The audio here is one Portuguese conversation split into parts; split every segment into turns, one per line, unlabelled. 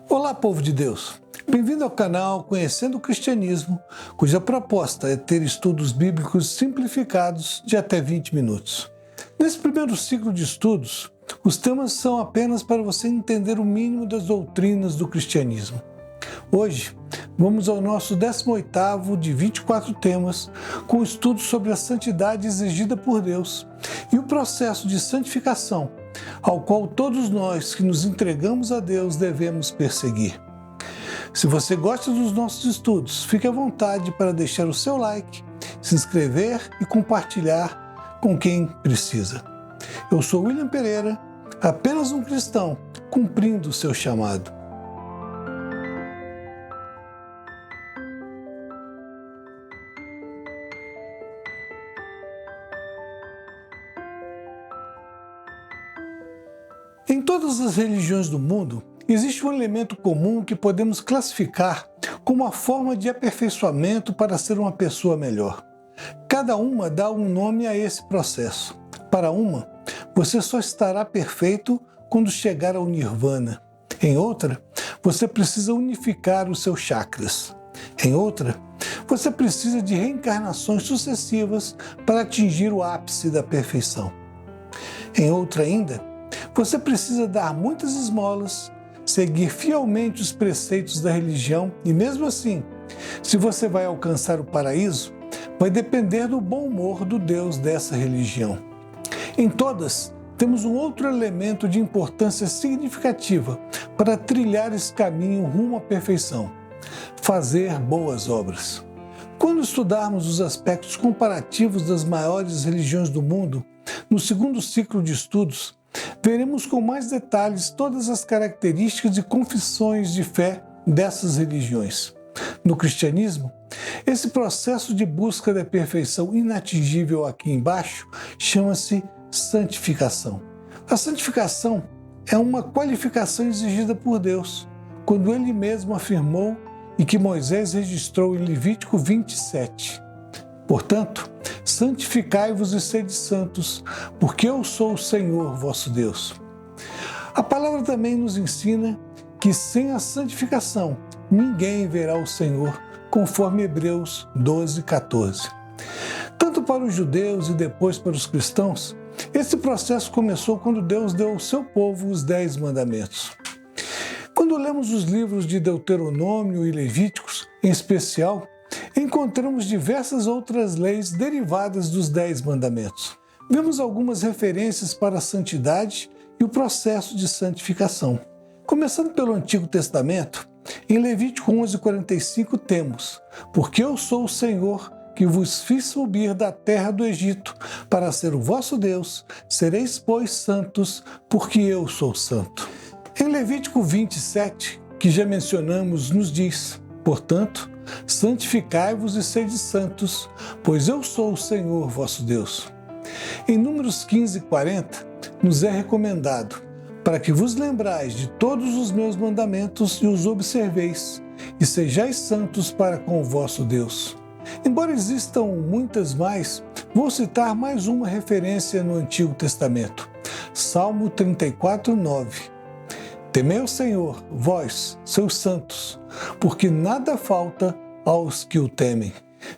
Olá, povo de Deus! Bem-vindo ao canal Conhecendo o Cristianismo, cuja proposta é ter estudos bíblicos simplificados de até 20 minutos. Nesse primeiro ciclo de estudos, os temas são apenas para você entender o mínimo das doutrinas do cristianismo. Hoje, vamos ao nosso 18º de 24 temas, com estudos sobre a santidade exigida por Deus e o processo de santificação, ao qual todos nós que nos entregamos a Deus devemos perseguir. Se você gosta dos nossos estudos, fique à vontade para deixar o seu like, se inscrever e compartilhar com quem precisa. Eu sou William Pereira, apenas um cristão cumprindo o seu chamado. Em todas as religiões do mundo, existe um elemento comum que podemos classificar como a forma de aperfeiçoamento para ser uma pessoa melhor. Cada uma dá um nome a esse processo. Para uma, você só estará perfeito quando chegar ao Nirvana. Em outra, você precisa unificar os seus chakras. Em outra, você precisa de reencarnações sucessivas para atingir o ápice da perfeição. Em outra ainda, você precisa dar muitas esmolas, seguir fielmente os preceitos da religião e, mesmo assim, se você vai alcançar o paraíso, vai depender do bom humor do Deus dessa religião. Em todas, temos um outro elemento de importância significativa para trilhar esse caminho rumo à perfeição: fazer boas obras. Quando estudarmos os aspectos comparativos das maiores religiões do mundo, no segundo ciclo de estudos, veremos com mais detalhes todas as características e confissões de fé dessas religiões. No cristianismo, esse processo de busca da perfeição inatingível aqui embaixo chama-se santificação. A santificação é uma qualificação exigida por Deus, quando Ele mesmo afirmou e que Moisés registrou em Levítico 27. Portanto, santificai-vos e sede santos, porque eu sou o Senhor vosso Deus. A palavra também nos ensina que sem a santificação ninguém verá o Senhor, conforme Hebreus 12:14. Tanto para os judeus e depois para os cristãos, esse processo começou quando Deus deu ao seu povo os 10 mandamentos. Quando lemos os livros de Deuteronômio e Levíticos, em especial, encontramos diversas outras leis derivadas dos 10 mandamentos. Vemos algumas referências para a santidade e o processo de santificação. Começando pelo Antigo Testamento, em Levítico 11:45 temos: porque eu sou o Senhor que vos fiz subir da terra do Egito para ser o vosso Deus, sereis, pois, santos, porque eu sou santo. Em Levítico 27, que já mencionamos, nos diz: portanto, santificai-vos e sede santos, pois eu sou o Senhor vosso Deus. Em Números 15:40, nos é recomendado: para que vos lembrais de todos os meus mandamentos e os observeis, e sejais santos para com o vosso Deus. Embora existam muitas mais, vou citar mais uma referência no Antigo Testamento. Salmo 34:9. Temei o Senhor, vós, seus santos, porque nada falta aos que o temem.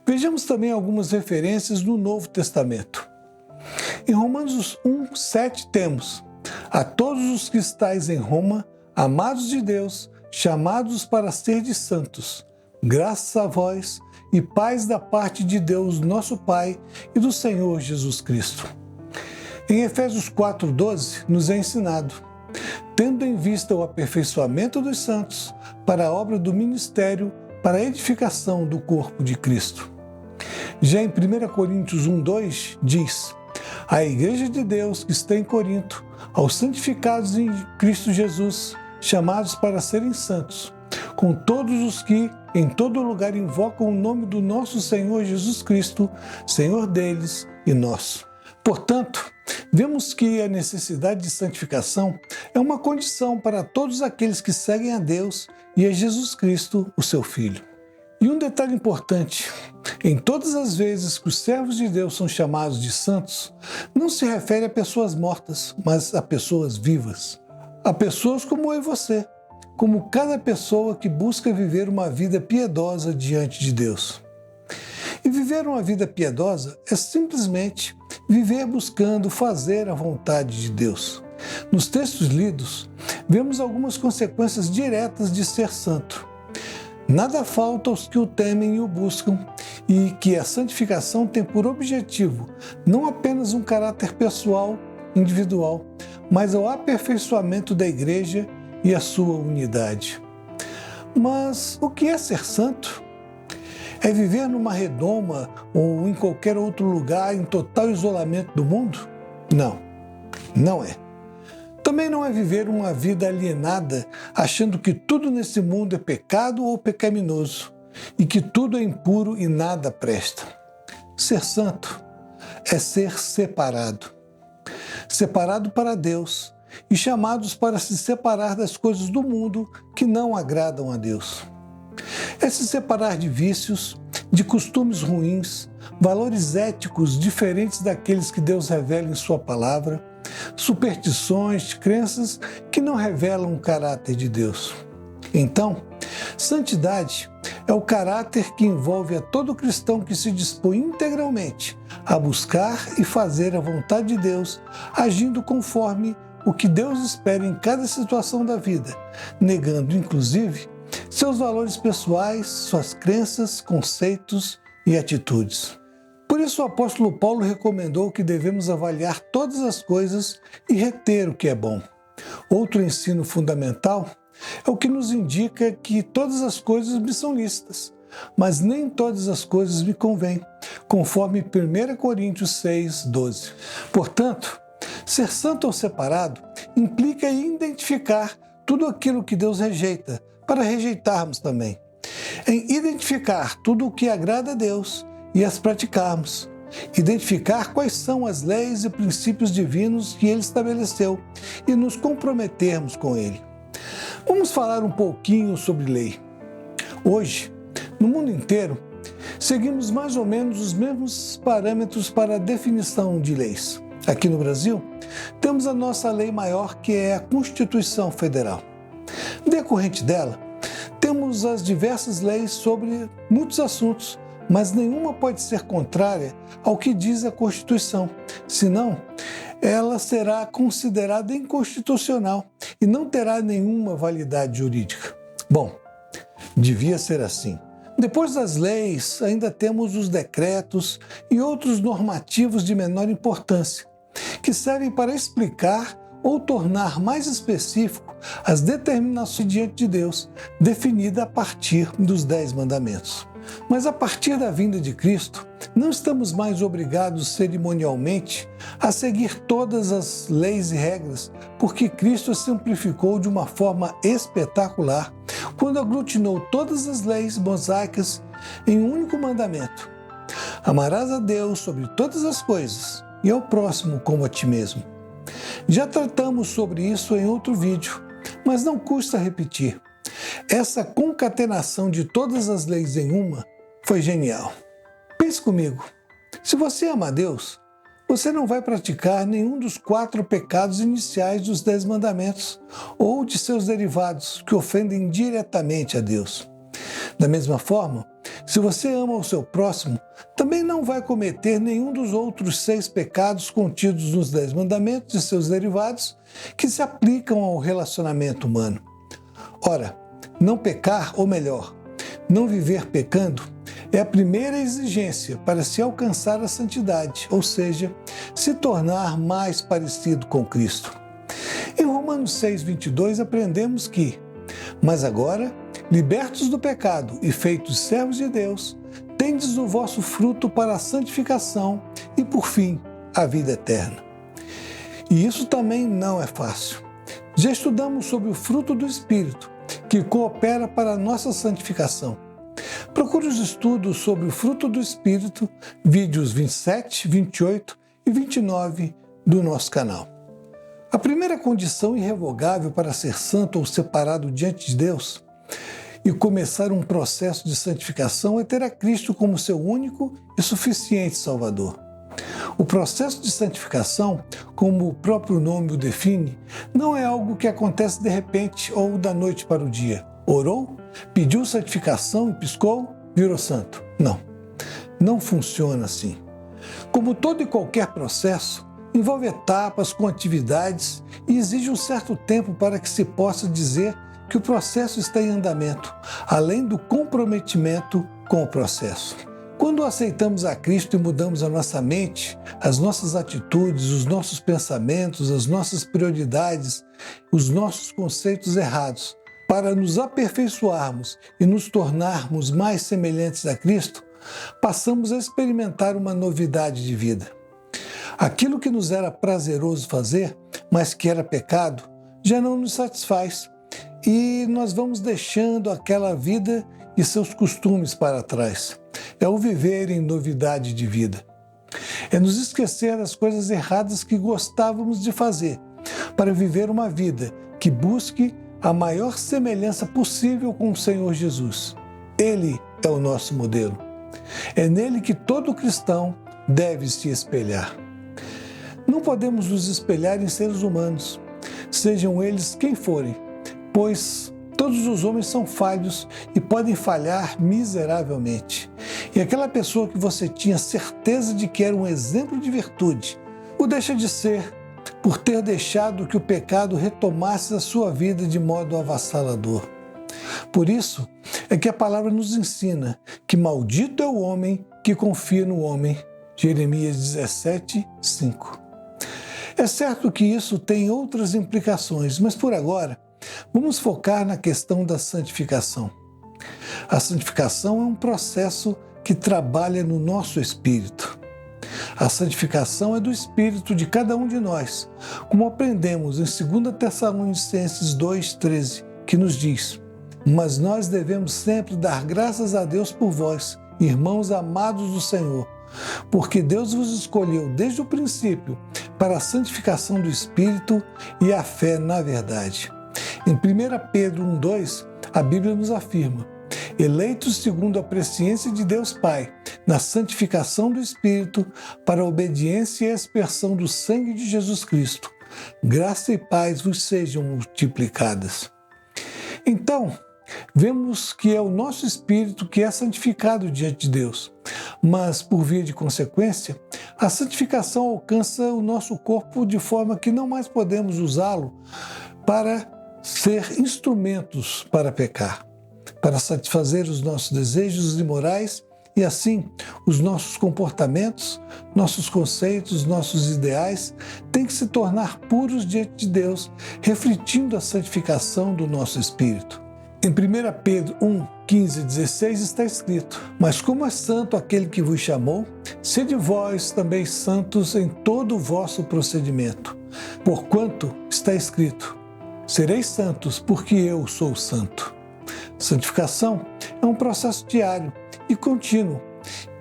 Vejamos também algumas referências no Novo Testamento. Em Romanos 1:7 temos: a todos os que estáis em Roma, amados de Deus, chamados para serdes santos, graças a vós e paz da parte de Deus nosso Pai e do Senhor Jesus Cristo. Em Efésios 4:12 nos é ensinado: tendo em vista o aperfeiçoamento dos santos para a obra do ministério, para a edificação do corpo de Cristo. Já em 1 Coríntios 1:2 diz: a igreja de Deus que está em Corinto, aos santificados em Cristo Jesus, chamados para serem santos, com todos os que em todo lugar invocam o nome do nosso Senhor Jesus Cristo, Senhor deles e nosso. Portanto, vemos que a necessidade de santificação é uma condição para todos aqueles que seguem a Deus e a Jesus Cristo, o seu Filho. E um detalhe importante: em todas as vezes que os servos de Deus são chamados de santos, não se refere a pessoas mortas, mas a pessoas vivas. A pessoas como eu e você, como cada pessoa que busca viver uma vida piedosa diante de Deus. E viver uma vida piedosa é simplesmente viver buscando fazer a vontade de Deus. Nos textos lidos, vemos algumas consequências diretas de ser santo. Nada falta aos que o temem e o buscam, e que a santificação tem por objetivo não apenas um caráter pessoal, individual, mas o aperfeiçoamento da igreja e a sua unidade. Mas o que é ser santo? É viver numa redoma ou em qualquer outro lugar em total isolamento do mundo? Não, não é. Também não é viver uma vida alienada, achando que tudo nesse mundo é pecado ou pecaminoso, e que tudo é impuro e nada presta. Ser santo é ser separado. Separado para Deus e chamados para se separar das coisas do mundo que não agradam a Deus. É se separar de vícios, de costumes ruins, valores éticos diferentes daqueles que Deus revela em sua palavra, superstições, crenças que não revelam o caráter de Deus. Então, santidade é o caráter que envolve a todo cristão que se dispõe integralmente a buscar e fazer a vontade de Deus, agindo conforme o que Deus espera em cada situação da vida, negando, inclusive, seus valores pessoais, suas crenças, conceitos e atitudes. Por isso o apóstolo Paulo recomendou que devemos avaliar todas as coisas e reter o que é bom. Outro ensino fundamental é o que nos indica que todas as coisas me são lícitas, mas nem todas as coisas me convêm, conforme 1 Coríntios 6, 12. Portanto, ser santo ou separado implica em identificar tudo aquilo que Deus rejeita, para rejeitarmos também. Em identificar tudo o que agrada a Deus e as praticarmos. Identificar quais são as leis e princípios divinos que Ele estabeleceu e nos comprometermos com Ele. Vamos falar um pouquinho sobre lei. Hoje, no mundo inteiro, seguimos mais ou menos os mesmos parâmetros para a definição de leis. Aqui no Brasil, temos a nossa lei maior, que é a Constituição Federal. Decorrente dela, temos as diversas leis sobre muitos assuntos, mas nenhuma pode ser contrária ao que diz a Constituição, senão ela será considerada inconstitucional e não terá nenhuma validade jurídica. Bom, devia ser assim. Depois das leis, ainda temos os decretos e outros normativos de menor importância, que servem para explicar ou tornar mais específico as determinações diante de Deus, definida a partir dos 10 mandamentos. Mas a partir da vinda de Cristo, não estamos mais obrigados cerimonialmente a seguir todas as leis e regras, porque Cristo simplificou de uma forma espetacular quando aglutinou todas as leis mosaicas em um único mandamento: amarás a Deus sobre todas as coisas e ao próximo como a ti mesmo. Já tratamos sobre isso em outro vídeo, mas não custa repetir. Essa concatenação de todas as leis em uma foi genial. Pense comigo, se você ama a Deus, você não vai praticar nenhum dos 4 pecados iniciais dos 10 mandamentos ou de seus derivados que ofendem diretamente a Deus. Da mesma forma, se você ama o seu próximo, também não vai cometer nenhum dos outros 6 pecados contidos nos 10 mandamentos e seus derivados que se aplicam ao relacionamento humano. Ora, não pecar, ou melhor, não viver pecando, é a primeira exigência para se alcançar a santidade, ou seja, se tornar mais parecido com Cristo. Em Romanos 6:22 aprendemos que, mas agora, libertos do pecado e feitos servos de Deus, tendes o vosso fruto para a santificação e, por fim, a vida eterna. E isso também não é fácil. Já estudamos sobre o fruto do Espírito, que coopera para a nossa santificação. Procure os estudos sobre o fruto do Espírito, vídeos 27, 28 e 29 do nosso canal. A primeira condição irrevogável para ser santo ou separado diante de Deus e começar um processo de santificação é ter a Cristo como seu único e suficiente Salvador. O processo de santificação, como o próprio nome o define, não é algo que acontece de repente ou da noite para o dia. Orou, pediu santificação e piscou, virou santo. Não, não funciona assim. Como todo e qualquer processo, envolve etapas com atividades e exige um certo tempo para que se possa dizer que o processo está em andamento, além do comprometimento com o processo. Quando aceitamos a Cristo e mudamos a nossa mente, as nossas atitudes, os nossos pensamentos, as nossas prioridades, os nossos conceitos errados, para nos aperfeiçoarmos e nos tornarmos mais semelhantes a Cristo, passamos a experimentar uma novidade de vida. Aquilo que nos era prazeroso fazer, mas que era pecado, já não nos satisfaz e nós vamos deixando aquela vida e seus costumes para trás. É o viver em novidade de vida. É nos esquecer das coisas erradas que gostávamos de fazer, para viver uma vida que busque a maior semelhança possível com o Senhor Jesus. Ele é o nosso modelo. É nele que todo cristão deve se espelhar. Não podemos nos espelhar em seres humanos, sejam eles quem forem, pois todos os homens são falhos e podem falhar miseravelmente. E aquela pessoa que você tinha certeza de que era um exemplo de virtude, o deixa de ser por ter deixado que o pecado retomasse a sua vida de modo avassalador. Por isso é que a palavra nos ensina que maldito é o homem que confia no homem. Jeremias 17, 5. É certo que isso tem outras implicações, mas por agora, vamos focar na questão da santificação. A santificação é um processo que trabalha no nosso espírito. A santificação é do espírito de cada um de nós, como aprendemos em 2 Tessalonicenses 2,13, que nos diz: mas nós devemos sempre dar graças a Deus por vós, irmãos amados do Senhor, porque Deus vos escolheu desde o princípio para a santificação do Espírito e a fé na verdade. Em 1 Pedro 1,2, a Bíblia nos afirma: eleitos segundo a presciência de Deus Pai, na santificação do Espírito, para a obediência e a aspersão do sangue de Jesus Cristo. Graça e paz vos sejam multiplicadas. Então, vemos que é o nosso espírito que é santificado diante de Deus, mas, por via de consequência, a santificação alcança o nosso corpo de forma que não mais podemos usá-lo para ser instrumentos para pecar, para satisfazer os nossos desejos imorais e, assim, os nossos comportamentos, nossos conceitos, nossos ideais têm que se tornar puros diante de Deus, refletindo a santificação do nosso espírito. Em 1 Pedro 1, 15 e 16 está escrito: mas como é santo aquele que vos chamou, sede vós também santos em todo o vosso procedimento. Porquanto está escrito: sereis santos, porque eu sou santo. Santificação é um processo diário e contínuo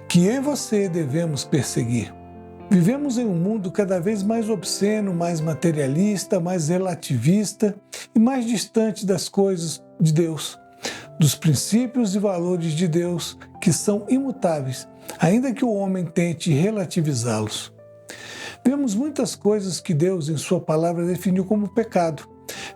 que eu e você devemos perseguir. Vivemos em um mundo cada vez mais obsceno, mais materialista, mais relativista e mais distante das coisas de Deus, dos princípios e valores de Deus que são imutáveis, ainda que o homem tente relativizá-los. Vemos muitas coisas que Deus, em sua palavra, definiu como pecado.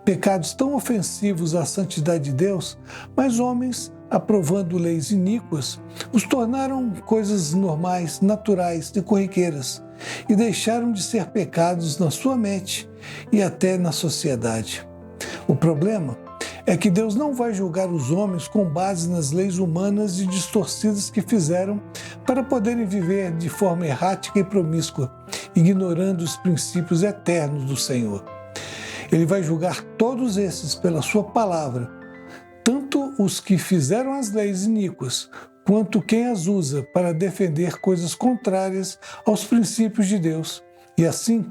Pecados tão ofensivos à santidade de Deus, mas homens, aprovando leis iníquas, os tornaram coisas normais, naturais e corriqueiras e deixaram de ser pecados na sua mente e até na sociedade. O problema é que Deus não vai julgar os homens com base nas leis humanas e distorcidas que fizeram para poderem viver de forma errática e promíscua, ignorando os princípios eternos do Senhor. Ele vai julgar todos esses pela sua palavra, tanto os que fizeram as leis iníquas, quanto quem as usa para defender coisas contrárias aos princípios de Deus. E assim,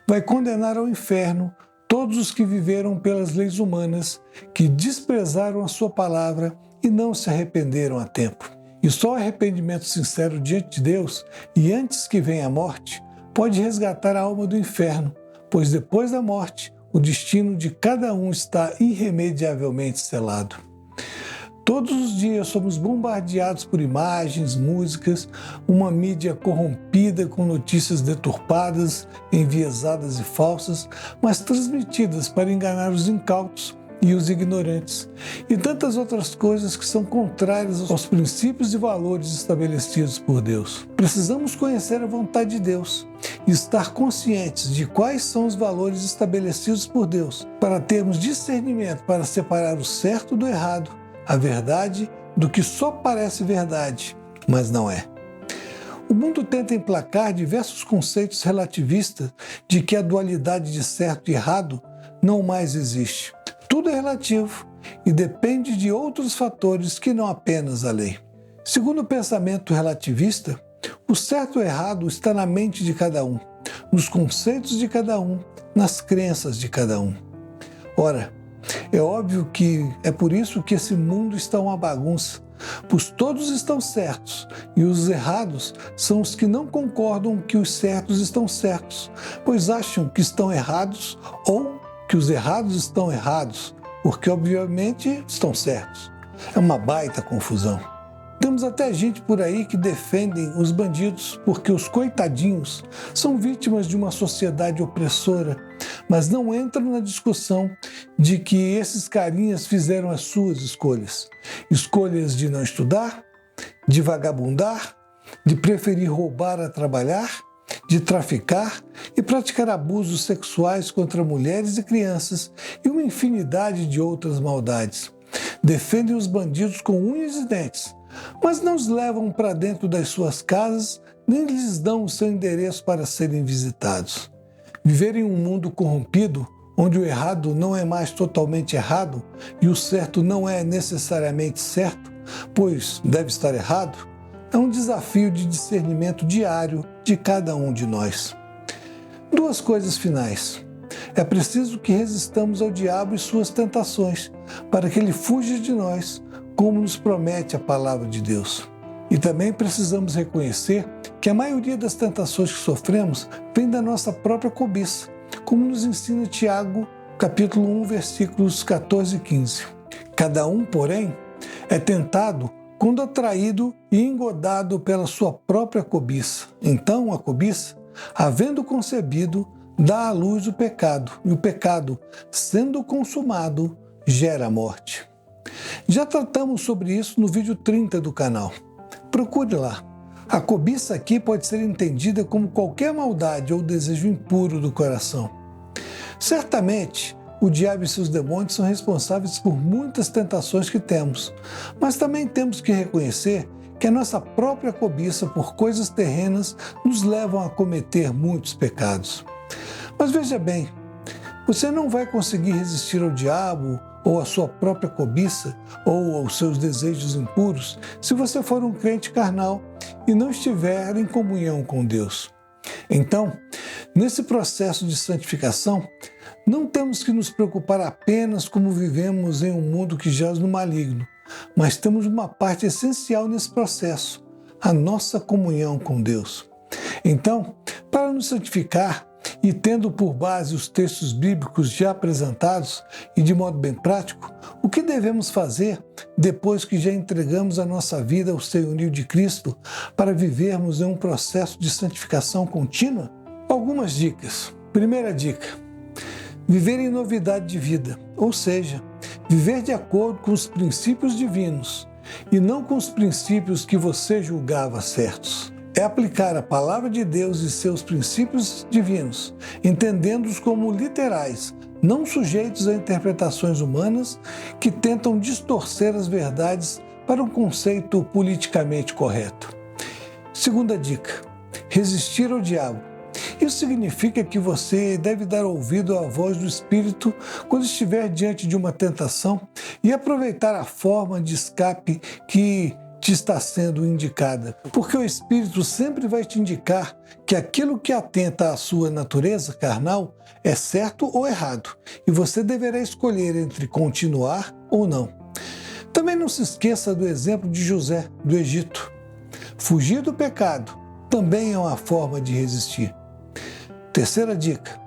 vai condenar ao inferno todos os que viveram pelas leis humanas, que desprezaram a sua palavra e não se arrependeram a tempo. E só o arrependimento sincero diante de Deus, e antes que venha a morte, pode resgatar a alma do inferno, pois depois da morte, o destino de cada um está irremediavelmente selado. Todos os dias somos bombardeados por imagens, músicas, uma mídia corrompida com notícias deturpadas, enviesadas e falsas, mas transmitidas para enganar os incautos e os ignorantes, e tantas outras coisas que são contrárias aos princípios e valores estabelecidos por Deus. Precisamos conhecer a vontade de Deus e estar conscientes de quais são os valores estabelecidos por Deus, para termos discernimento para separar o certo do errado, a verdade do que só parece verdade, mas não é. O mundo tenta emplacar diversos conceitos relativistas de que a dualidade de certo e errado não mais existe. Tudo é relativo e depende de outros fatores que não apenas a lei. Segundo o pensamento relativista, o certo e o errado está na mente de cada um, nos conceitos de cada um, nas crenças de cada um. Ora, é óbvio que é por isso que esse mundo está uma bagunça, pois todos estão certos e os errados são os que não concordam que os certos estão certos, pois acham que estão errados ou que os errados estão errados, porque obviamente estão certos. É uma baita confusão. Temos até gente por aí que defendem os bandidos porque os coitadinhos são vítimas de uma sociedade opressora, mas não entram na discussão de que esses carinhas fizeram as suas escolhas. Escolhas de não estudar, de vagabundar, de preferir roubar a trabalhar, de traficar e praticar abusos sexuais contra mulheres e crianças e uma infinidade de outras maldades. Defendem os bandidos com unhas e dentes, mas não os levam para dentro das suas casas nem lhes dão o seu endereço para serem visitados. Viver em um mundo corrompido, onde o errado não é mais totalmente errado e o certo não é necessariamente certo, pois deve estar errado, é um desafio de discernimento diário de cada um de nós. Duas coisas finais. É preciso que resistamos ao diabo e suas tentações, para que ele fuja de nós, como nos promete a palavra de Deus. E também precisamos reconhecer que a maioria das tentações que sofremos vem da nossa própria cobiça, como nos ensina Tiago, capítulo 1, versículos 14 e 15. Cada um, porém, é tentado quando atraído e engodado pela sua própria cobiça. Então a cobiça, havendo concebido, dá à luz o pecado, e o pecado, sendo consumado, gera a morte. Já tratamos sobre isso no vídeo 30 do canal. Procure lá. A cobiça aqui pode ser entendida como qualquer maldade ou desejo impuro do coração. Certamente, o diabo e seus demônios são responsáveis por muitas tentações que temos, mas também temos que reconhecer que a nossa própria cobiça por coisas terrenas nos levam a cometer muitos pecados. Mas veja bem, você não vai conseguir resistir ao diabo ou à sua própria cobiça ou aos seus desejos impuros se você for um crente carnal e não estiver em comunhão com Deus. Então, nesse processo de santificação, não temos que nos preocupar apenas como vivemos em um mundo que jaz no maligno, mas temos uma parte essencial nesse processo, a nossa comunhão com Deus. Então, para nos santificar e tendo por base os textos bíblicos já apresentados e de modo bem prático, o que devemos fazer depois que já entregamos a nossa vida ao senhorio de Cristo para vivermos em um processo de santificação contínua? Algumas dicas. Primeira dica: viver em novidade de vida, ou seja, viver de acordo com os princípios divinos e não com os princípios que você julgava certos. É aplicar a palavra de Deus e seus princípios divinos, entendendo-os como literais, não sujeitos a interpretações humanas que tentam distorcer as verdades para um conceito politicamente correto. Segunda dica: resistir ao diabo. Isso significa que você deve dar ouvido à voz do Espírito quando estiver diante de uma tentação e aproveitar a forma de escape que te está sendo indicada, porque o Espírito sempre vai te indicar que aquilo que atenta à sua natureza carnal é certo ou errado, e você deverá escolher entre continuar ou não. Também não se esqueça do exemplo de José, do Egito. Fugir do pecado também é uma forma de resistir. Terceira dica: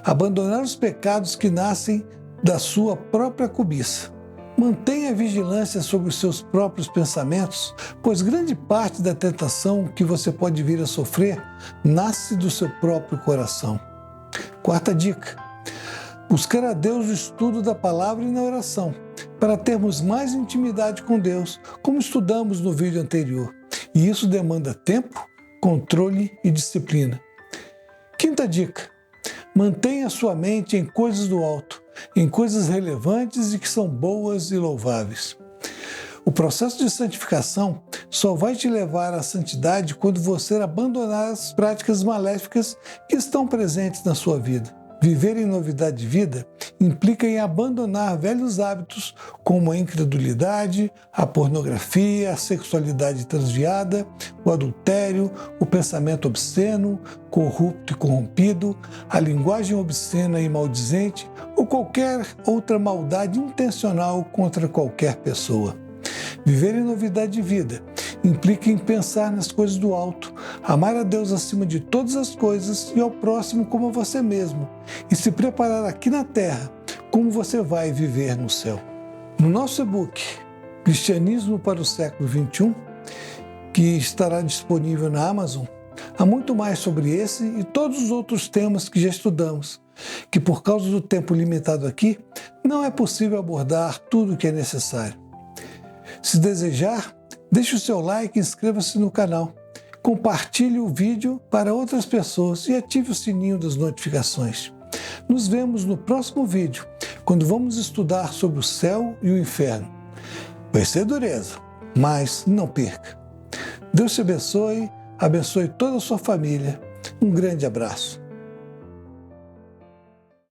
abandonar os pecados que nascem da sua própria cobiça. Mantenha vigilância sobre os seus próprios pensamentos, pois grande parte da tentação que você pode vir a sofrer nasce do seu próprio coração. Quarta dica: buscar a Deus no estudo da palavra e na oração, para termos mais intimidade com Deus, como estudamos no vídeo anterior. E isso demanda tempo, controle e disciplina. Quinta dica: mantenha sua mente em coisas do alto, em coisas relevantes e que são boas e louváveis. O processo de santificação só vai te levar à santidade quando você abandonar as práticas maléficas que estão presentes na sua vida. Viver em novidade de vida implica em abandonar velhos hábitos como a incredulidade, a pornografia, a sexualidade transviada, o adultério, o pensamento obsceno, corrupto e corrompido, a linguagem obscena e maldizente ou qualquer outra maldade intencional contra qualquer pessoa. Viver em novidade de vida implica em pensar nas coisas do alto, amar a Deus acima de todas as coisas e ao próximo como a você mesmo, e se preparar aqui na terra como você vai viver no céu. No nosso e-book Cristianismo para o século XXI, que estará disponível na Amazon, há muito mais sobre esse e todos os outros temas que já estudamos, que por causa do tempo limitado aqui, não é possível abordar tudo o que é necessário. Se desejar, deixe o seu like e inscreva-se no canal. Compartilhe o vídeo para outras pessoas e ative o sininho das notificações. Nos vemos no próximo vídeo, quando vamos estudar sobre o céu e o inferno. Vai ser dureza, mas não perca. Deus te abençoe, abençoe toda a sua família. Um grande abraço.